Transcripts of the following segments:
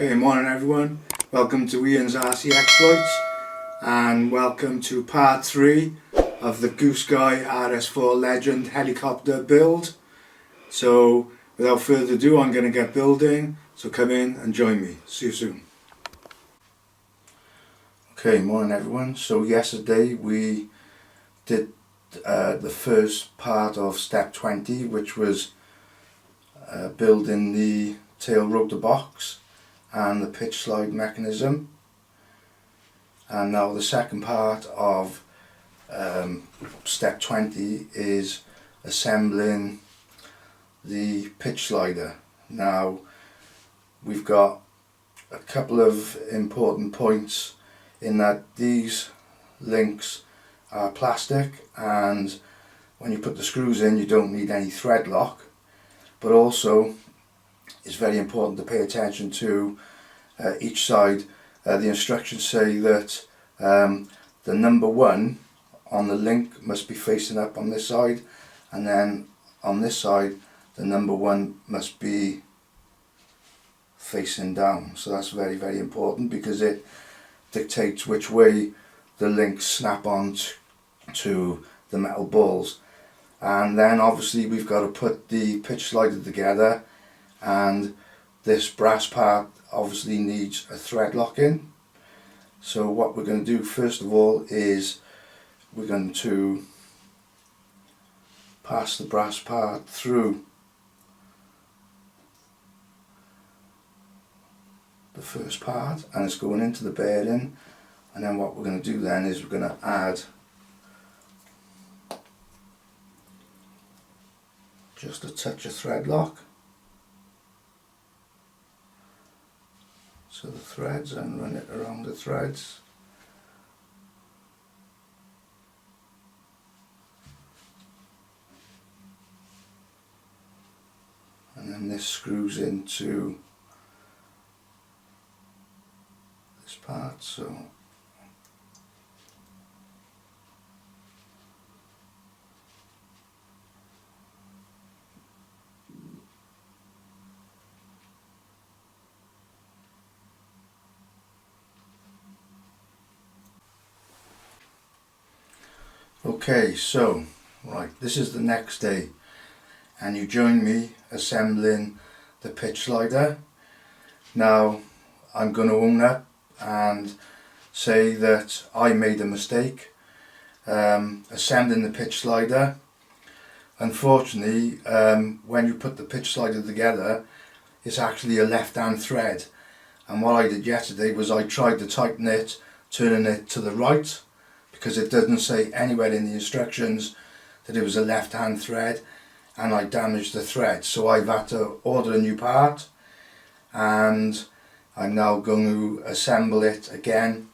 Okay, morning everyone. Welcome to Ian's RC Exploits and welcome to part 3 of the Goosky RS4 Legend helicopter build. So without further ado, I'm going to get building, so come in and join me. See you soon. Okay, morning everyone. So yesterday we did the first part of step 20, which was building the tail rotor box and the pitch slide mechanism, and now the second part of step 20 is assembling the pitch slider. Now we've got a couple of important points in that these links are plastic, and when you put the screws in you don't need any thread lock, but also it's very important to pay attention to each side. The instructions say that the number 1 on the link must be facing up on this side, and then on this side the number 1 must be facing down. So that's very, very important because it dictates which way the links snap on to the metal balls. And then obviously we've got to put the pitch slider together, and this brass part obviously needs a thread lock in. So what we're going to do first of all is we're going to pass the brass part through the first part, and it's going into the bearing, and then what we're going to do then is we're going to add just a touch of thread lock to the threads and run it around the threads. And then this screws into this part, so okay, so right, this is the next day and you join me assembling the pitch slider. Now I'm going to own up and say that I made a mistake assembling the pitch slider. Unfortunately, when you put the pitch slider together, it's actually a left hand thread, and what I did yesterday was I tried to tighten it, turning it to the right, because it doesn't say anywhere in the instructions that it was a left hand thread, and I damaged the thread. So I've had to order a new part, and I'm now going to assemble it again,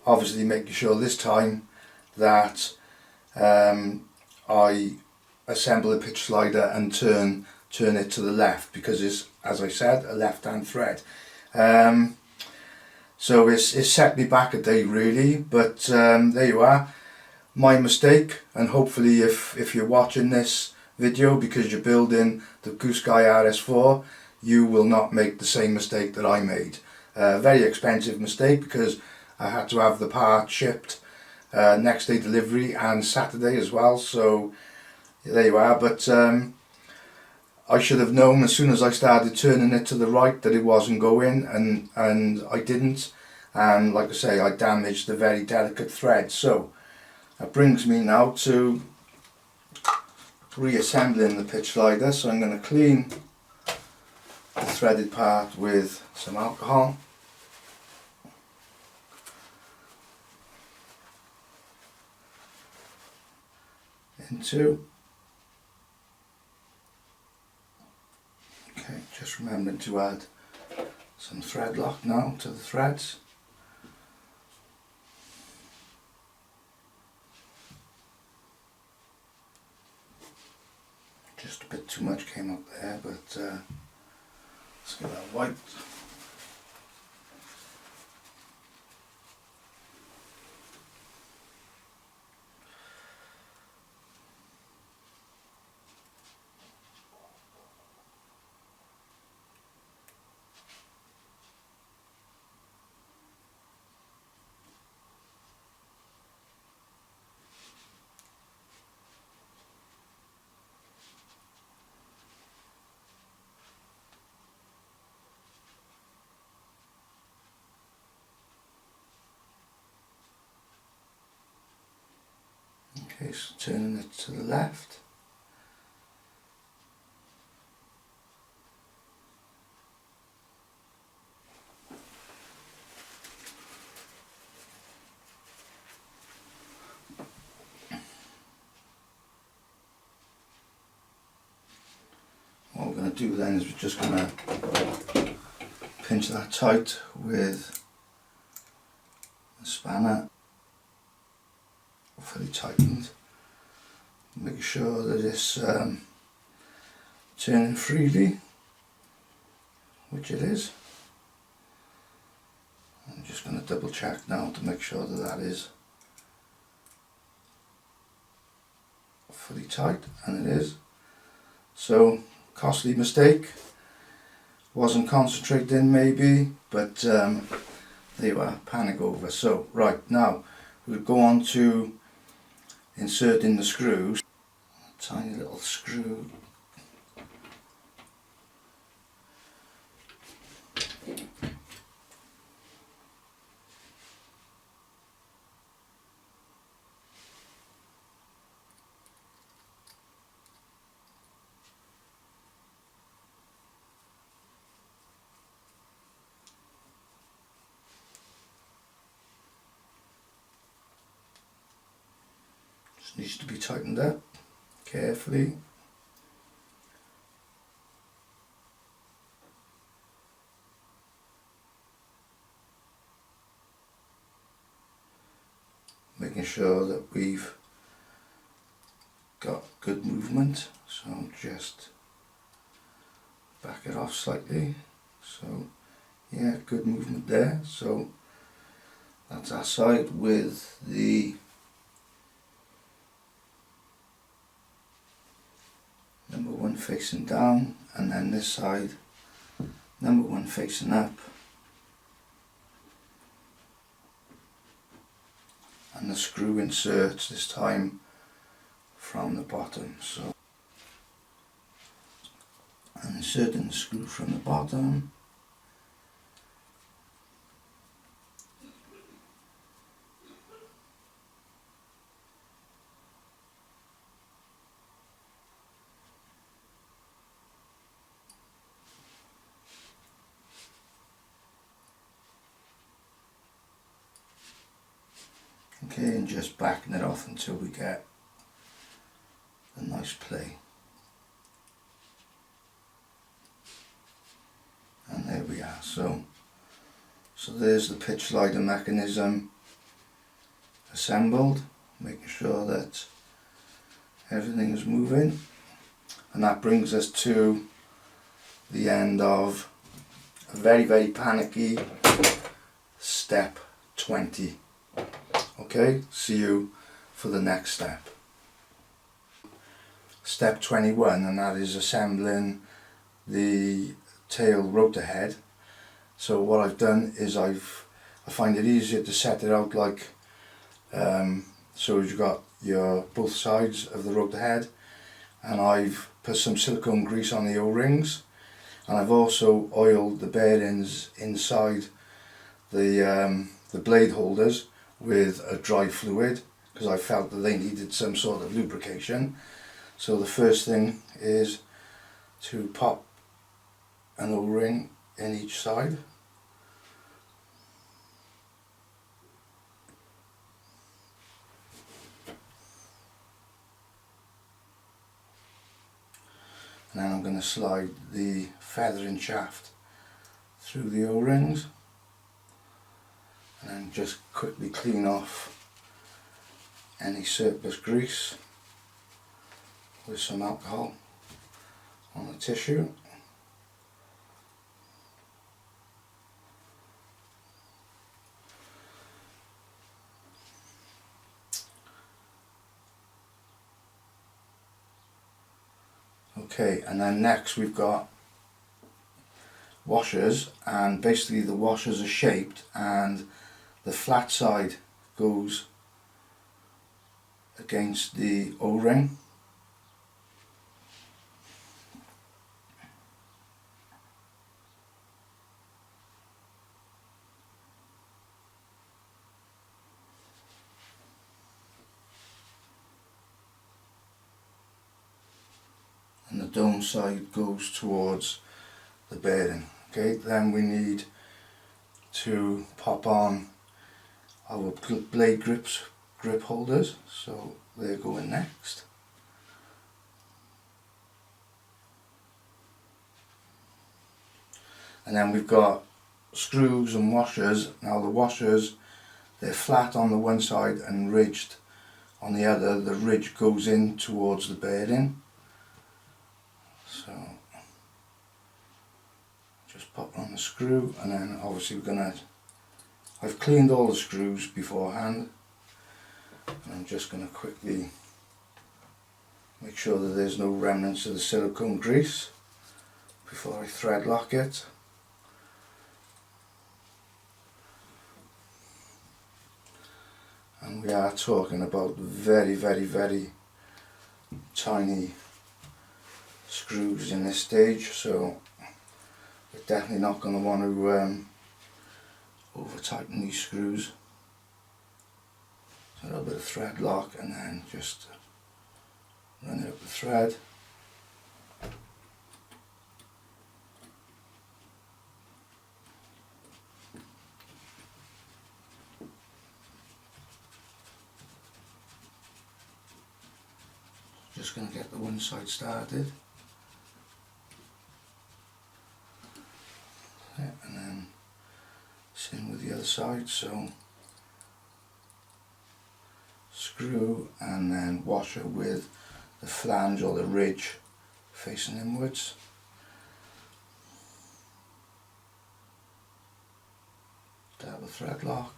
obviously making sure this time that I assemble the pitch slider and turn it to the left, because it's, as I said, a left hand thread. So it's set me back a day really, but there you are, my mistake. And hopefully if you're watching this video because you're building the Goosky RS4, you will not make the same mistake that I made. Very expensive mistake, because I had to have the part shipped next day delivery and Saturday as well, so there you are. But I should have known as soon as I started turning it to the right that it wasn't going, and I didn't, and like I say, I damaged the very delicate thread. So that brings me now to reassembling the pitch slider. So I'm going to clean the threaded part with some alcohol. Into. Okay, just remembering to add some thread lock now to the threads. Just a bit too much came up there, but let's get that wiped. Okay, so turning it to the left. What we're going to do then is we're just going to pinch that tight with the spanner, fully tightened, make sure that it's turning freely, which it is. I'm just going to double check now to make sure that that is fully tight, and it is. So, costly mistake, wasn't concentrating maybe, but there you are, panic over. So right, now we'll go on to inserting the screws. A tiny little screw. Just needs to be tightened up carefully. Making sure that we've got good movement, so just back it off slightly. So yeah, good movement there. So that's our side with the number one facing down, and then this side number one facing up, and the screw inserts this time from the bottom. So I'm inserting the screw from the bottom. Okay, and just backing it off until we get a nice play. And there we are. So there's the pitch slider mechanism assembled, making sure that everything is moving. And that brings us to the end of a very, very panicky step 20. Okay, see you for the next step. Step 21, and that is assembling the tail rotor head. So what I've done is I find it easier to set it out like so you've got your both sides of the rotor head, and I've put some silicone grease on the O-rings, and I've also oiled the bearings inside the blade holders with a dry fluid, because I felt that they needed some sort of lubrication. So the first thing is to pop an O-ring in each side. And then I'm going to slide the feathering shaft through the O-rings, and then just quickly clean off any surplus grease with some alcohol on the tissue. Okay, and then next we've got washers, and basically the washers are shaped, and the flat side goes against the O-ring. and the dome side goes towards the bearing. Okay, then we need to pop on our blade grip holders, so they're going next. And then we've got screws and washers. Now the washers, they're flat on the one side and ridged on the other. The ridge goes in towards the bearing. So just pop on the screw, and then obviously I've cleaned all the screws beforehand, and I'm just going to quickly make sure that there's no remnants of the silicone grease before I thread lock it. And we are talking about very, very, very tiny screws in this stage, so we're definitely not going to want to over tighten these screws. So a little bit of thread lock, and then just run it up the thread. Just going to get the one side started. Yeah, and then same with the other side, so screw and then washer with the flange or the ridge facing inwards. Double thread lock.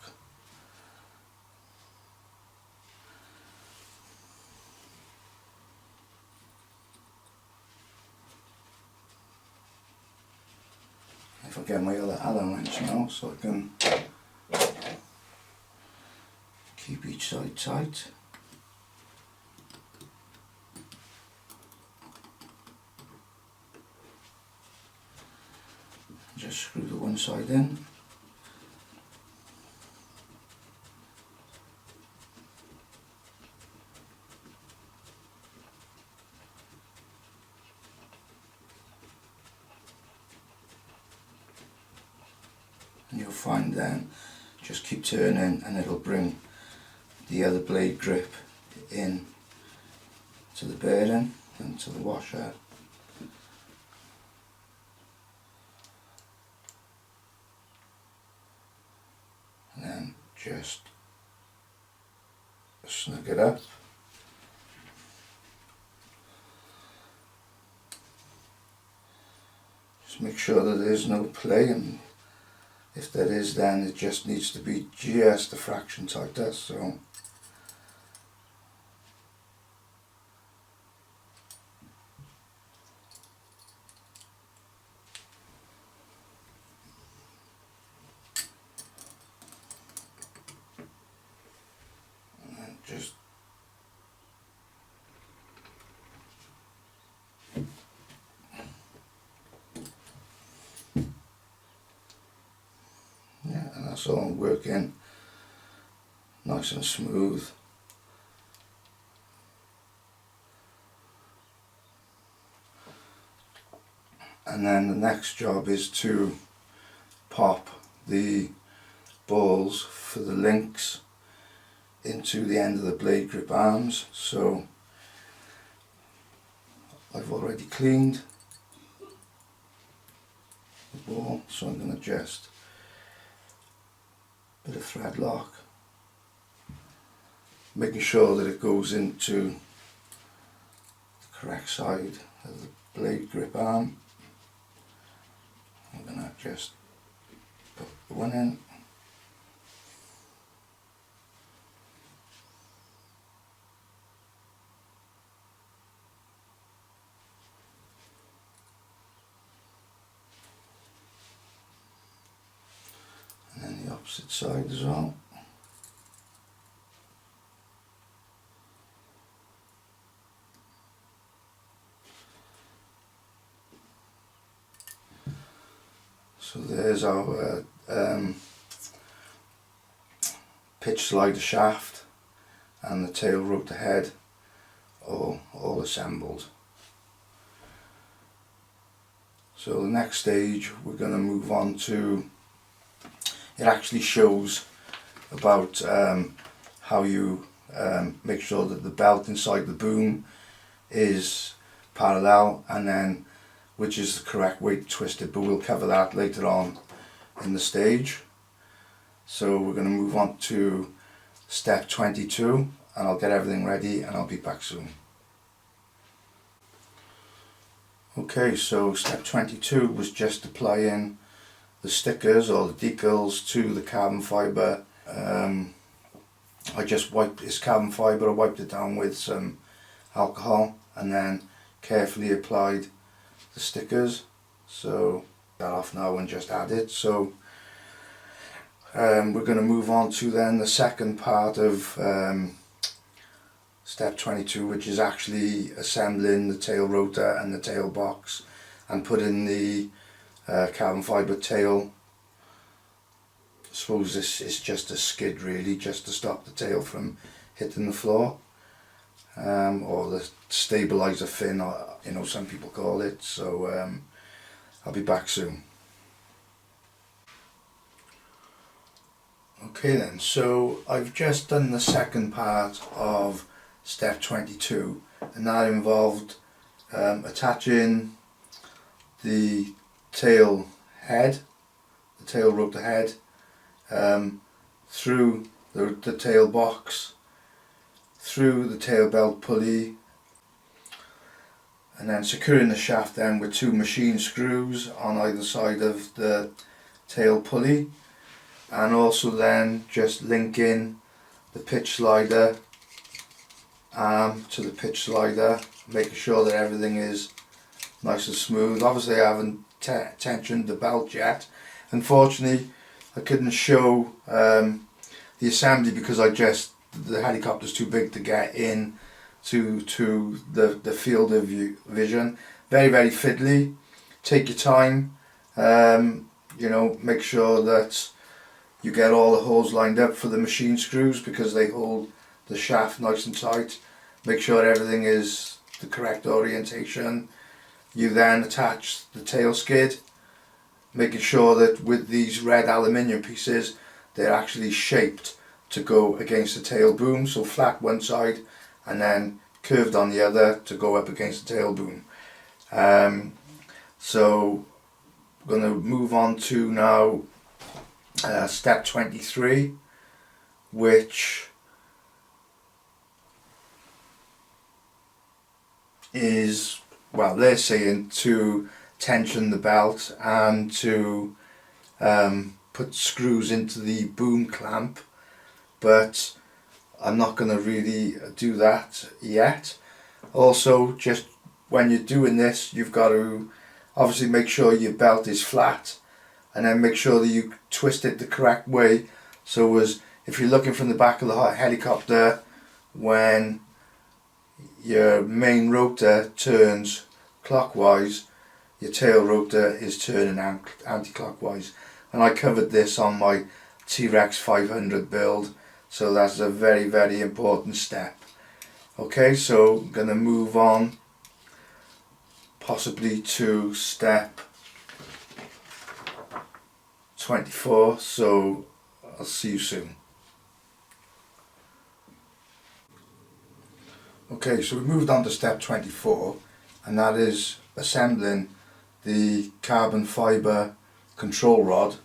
If I get my other Allen wrench now, so I can keep each side tight. Just screw the one side in. And you'll find then, just keep turning and it'll bring the other blade grip in to the bearing and to the washer. And then just snug it up. Just make sure that there's no play, and if there is, then it just needs to be just a fraction tighter. So and just and that's all working nice and smooth. And then the next job is to pop the balls for the links into the end of the blade grip arms. So I've already cleaned the ball, so I'm going to just bit of thread lock, making sure that it goes into the correct side of the blade grip arm. I'm going to just put the one in, and then the opposite side as well. So there's our pitch slider shaft and the tail rotor head all assembled. So the next stage we're going to move on to, it actually shows about how you make sure that the belt inside the boom is parallel, and then which is the correct way to twist it, but we'll cover that later on in the stage. So we're going to move on to step 22, and I'll get everything ready and I'll be back soon. Okay, so step 22 was just applying the stickers or the decals to the carbon fibre. I just wiped this carbon fibre, I wiped it down with some alcohol and then carefully applied the stickers. So that off now and just add it. So we're going to move on to then the second part of step 22, which is actually assembling the tail rotor and the tail box and putting the carbon fibre tail. I suppose this is just a skid really, just to stop the tail from hitting the floor, or the stabiliser fin, or you know, some people call it. So I'll be back soon. Okay then, so I've just done the second part of step 22, and that involved attaching the tail head, the tail rotor head, through the tail box, through the tail belt pulley, and then securing the shaft then with 2 machine screws on either side of the tail pulley, and also then just linking the pitch slider arm to the pitch slider, making sure that everything is nice and smooth. Obviously I haven't tensioned the belt yet. Unfortunately I couldn't show the assembly because the helicopter's too big to get in to the field of vision. Very, very fiddly. Take your time, you know, make sure that you get all the holes lined up for the machine screws because they hold the shaft nice and tight. Make sure everything is the correct orientation. You then attach the tail skid, making sure that with these red aluminium pieces they're actually shaped to go against the tail boom, so flat one side and then curved on the other to go up against the tail boom. So we're going to move on to now step 23, which is, well, they're saying to tension the belt and to put screws into the boom clamp, but I'm not going to really do that yet. Also, just when you're doing this, you've got to obviously make sure your belt is flat, and then make sure that you twist it the correct way, so as if you're looking from the back of the helicopter, when your main rotor turns clockwise, your tail rotor is turning anti-clockwise. And I covered this on my T-Rex 500 build, so that's a very, very important step. Okay, so I'm going to move on possibly to step 24, so I'll see you soon. Okay, so we moved on to step 24, and that is assembling the carbon fibre control rod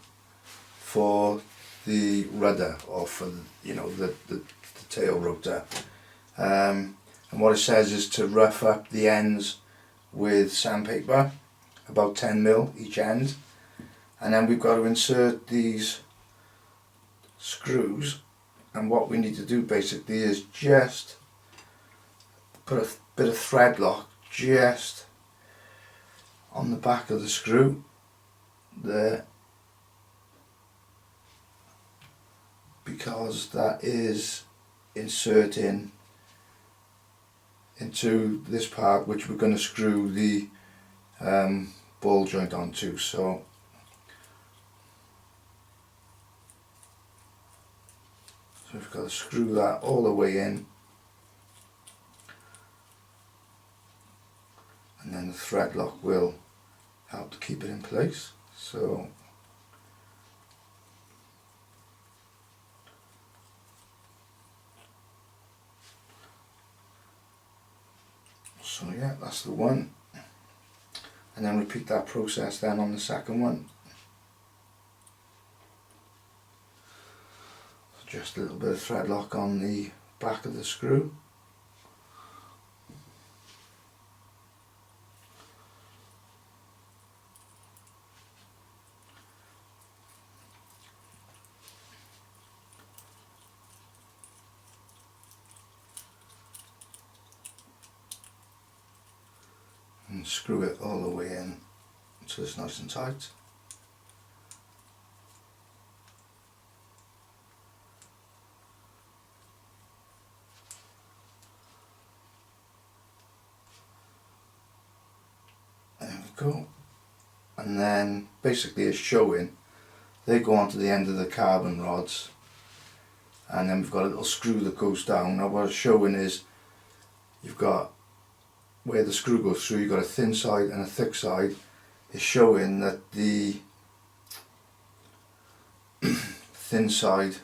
for the rudder, or for the tail rotor. And what it says is to rough up the ends with sandpaper, about 10mm each end, and then we've got to insert these screws, and what we need to do basically is just put a bit of thread lock just on the back of the screw there, because that is inserting into this part which we're going to screw the ball joint onto. So we've got to screw that all the way in, and then the thread lock will help to keep it in place. So yeah, that's the one, and then repeat that process then on the second one. So just a little bit of thread lock on the back of the screw. And screw it all the way in so it's nice and tight. There we go. And then basically it's showing, they go onto the end of the carbon rods, and then we've got a little screw that goes down. Now what it's showing is you've got where the screw goes through, you've got a thin side and a thick side. It's showing that the thin side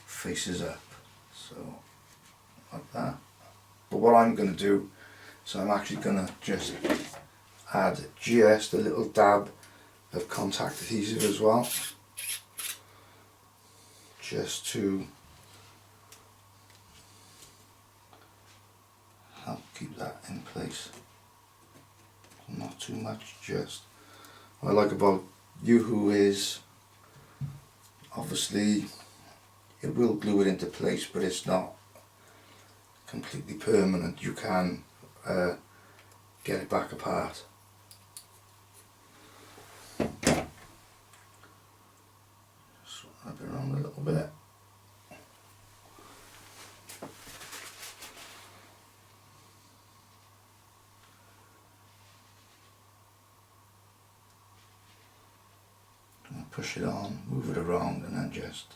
faces up, so like that. But what I'm going to do, so I'm actually going to just add just a little dab of contact adhesive as well, just to help keep that in place. Not too much, just what I like about Yoo-hoo is obviously it will glue it into place, but it's not completely permanent. You can get it back apart. Just wrap it around a little bit. Push it on, move it around, and then just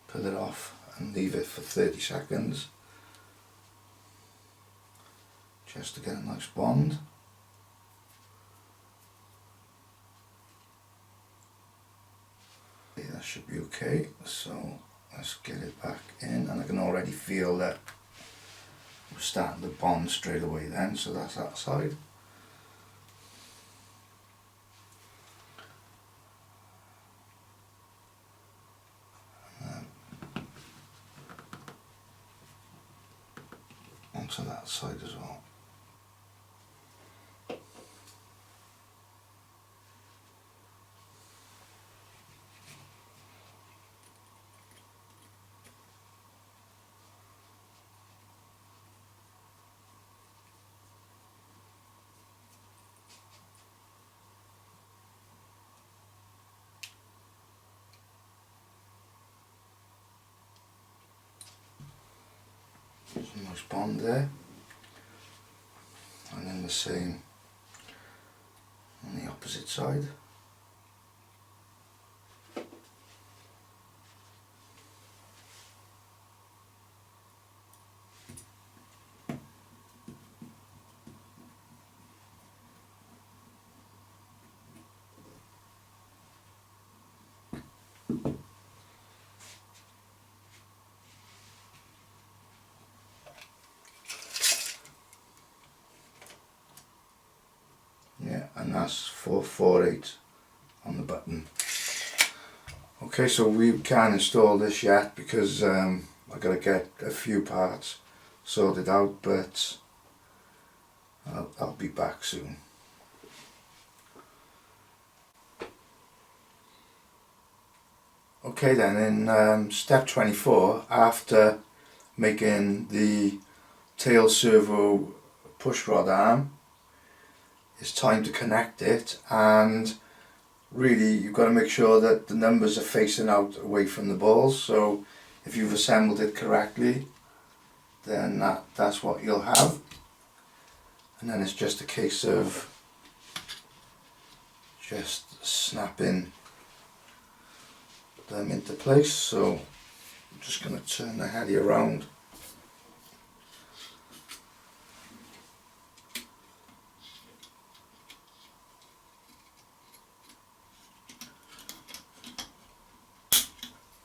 pull it off and leave it for 30 seconds just to get a nice bond. Okay, that should be okay, so let's get it back in, and I can already feel that we're starting to bond straight away then, so that's that side. Onto that side as well. There's a nice bond there, and then the same on the opposite side. Yeah, and that's 448 on the button. Okay, so we can't install this yet because I've got to get a few parts sorted out, but I'll be back soon. Okay then, in step 24, after making the tail servo push rod arm, it's time to connect it, and really you've got to make sure that the numbers are facing out away from the balls. So if you've assembled it correctly, then that's what you'll have, and then it's just a case of just snapping them into place. So I'm just going to turn the Heli around.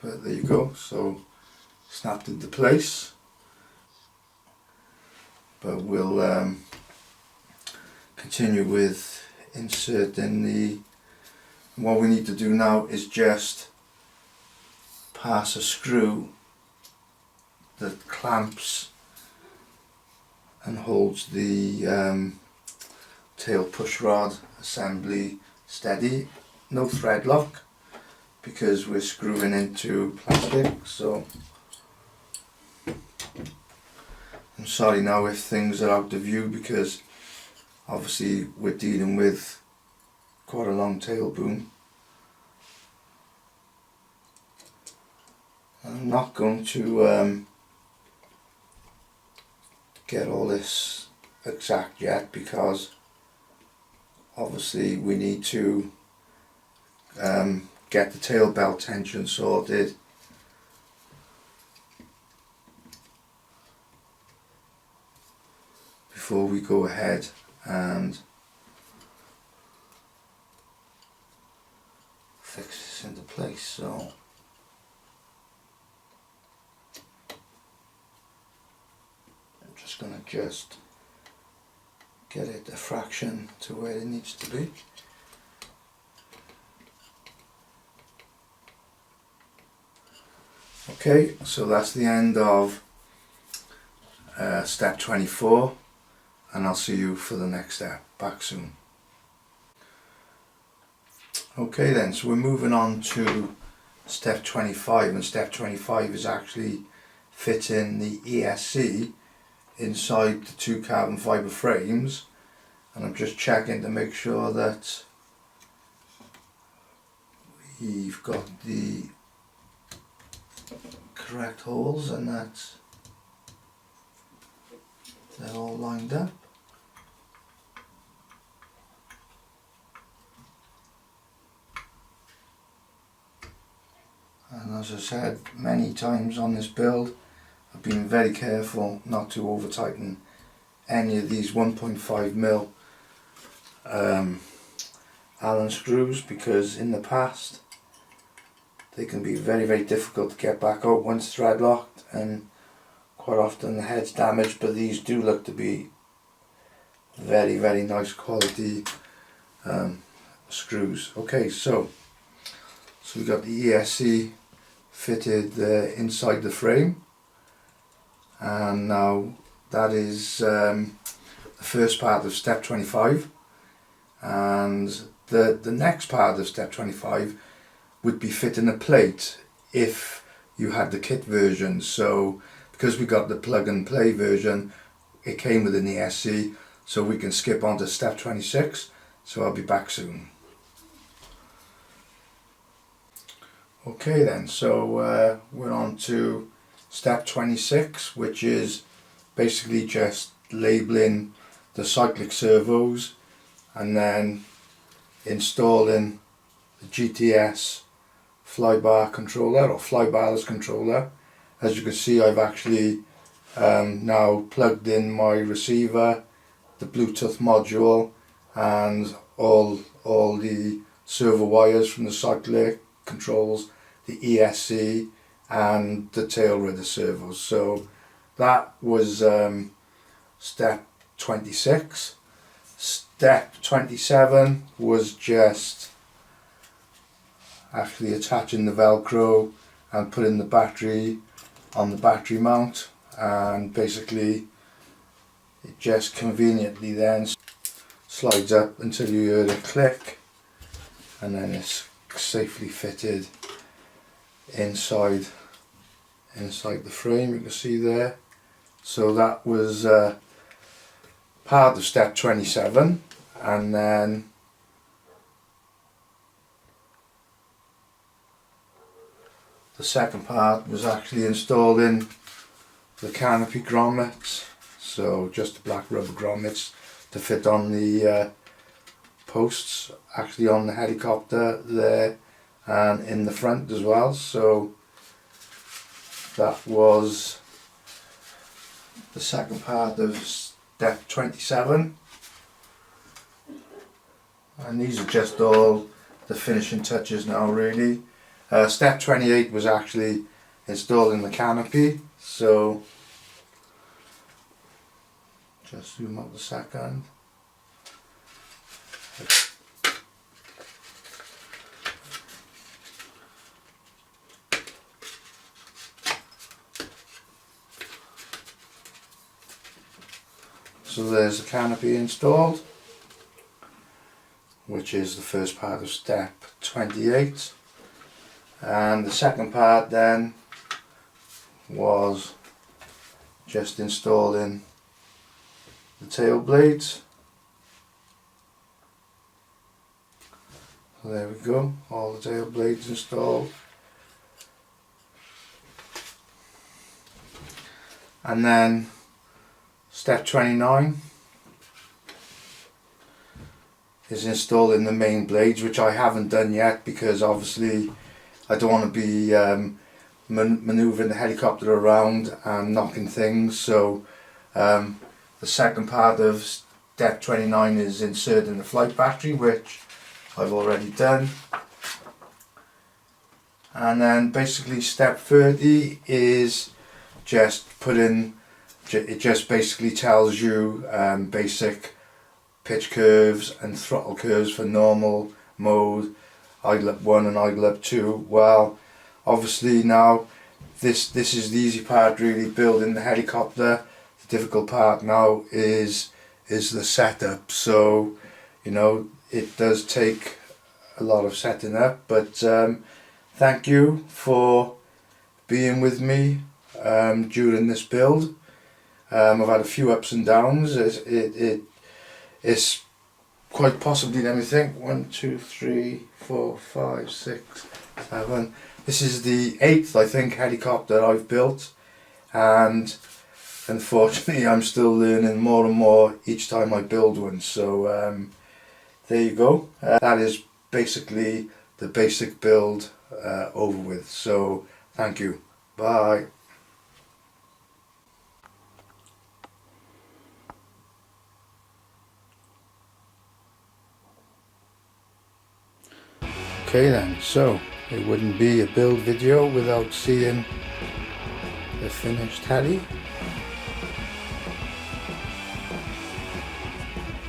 but there you go. So snapped into place, but we'll continue with inserting the, what we need to do now is just pass a screw that clamps and holds the tail push rod assembly steady. No thread lock because we're screwing into plastic, so I'm sorry now if things are out of view because obviously we're dealing with quite a long tail boom. I'm not going to get all this exact yet because obviously we need to get the tail belt tension sorted before we go ahead and fix this into place. So I'm just going to just get it a fraction to where it needs to be. Okay, so that's the end of step 24, and I'll see you for the next step back soon. Okay then, so we're moving on to step 25, and step 25 is actually fitting the ESC inside the two carbon fibre frames, and I'm just checking to make sure that we've got the correct holes and that they're all lined up. And as I said many times on this build, I've been very careful not to over tighten any of these 1.5mm Allen screws, because in the past they can be very difficult to get back out once thread locked, and quite often the head's damaged. But these do look to be very nice quality screws. Okay, so we got the ESC fitted inside the frame, and now that is the first part of step 25, and the next part of step 25 would be fitting a plate if you had the kit version. So because we got the plug and play version, it came with an ESC, so we can skip on to step 26, so I'll be back soon. Okay then, so we're on to step 26, which is basically just labelling the cyclic servos and then installing the GTS flybar controller or flybarless controller. As you can see, I've actually now plugged in my receiver, the Bluetooth module, and all the servo wires from the cyclic controls, the ESC and the tail rudder servos. So that was step 26. Step 27 was just actually attaching the Velcro and putting the battery on the battery mount, and basically it just conveniently then slides up until you hear a click, and then it's safely fitted inside the frame, you can see there. So that was part of step 27, and then the second part was actually installing the canopy grommets, so just the black rubber grommets to fit on the posts, actually on the helicopter there and in the front as well. So that was the second part of step 27, and these are just all the finishing touches now really. Step 28 was actually installing the canopy, so just zoom out a second. So there's the canopy installed, which is the first part of step 28, and the second part then was just installing the tail blades. So there we go, all the tail blades installed. And then step 29 is installing the main blades, which I haven't done yet because obviously I don't want to be manoeuvring the helicopter around and knocking things. So the second part of step 29 is inserting the flight battery, which I've already done. And then basically step 30 is just putting, it just basically tells you basic pitch curves and throttle curves for normal mode, idle up 1 and idle up 2. Well, obviously now this is the easy part, really, building the helicopter. The difficult part now is the setup. So, you know, it does take a lot of setting up, but thank you for being with me during this build. I've had a few ups and downs. It's quite possibly, let me think, 1, 2, 3, 4, 5, 6, 7. This is the 8th, I think, helicopter I've built, and unfortunately I'm still learning more and more each time I build one. So there you go. That is basically the basic build over with. So thank you. Bye. Okay then, so it wouldn't be a build video without seeing the finished heli.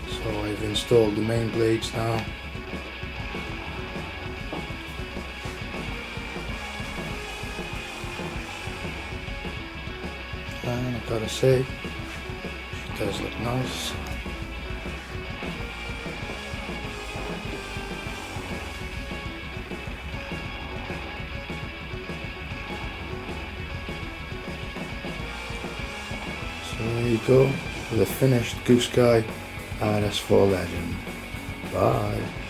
So I've installed the main blades now. And I've got to say, she does look nice. So there you go, with a finished Goosky RS4 Legend. Bye.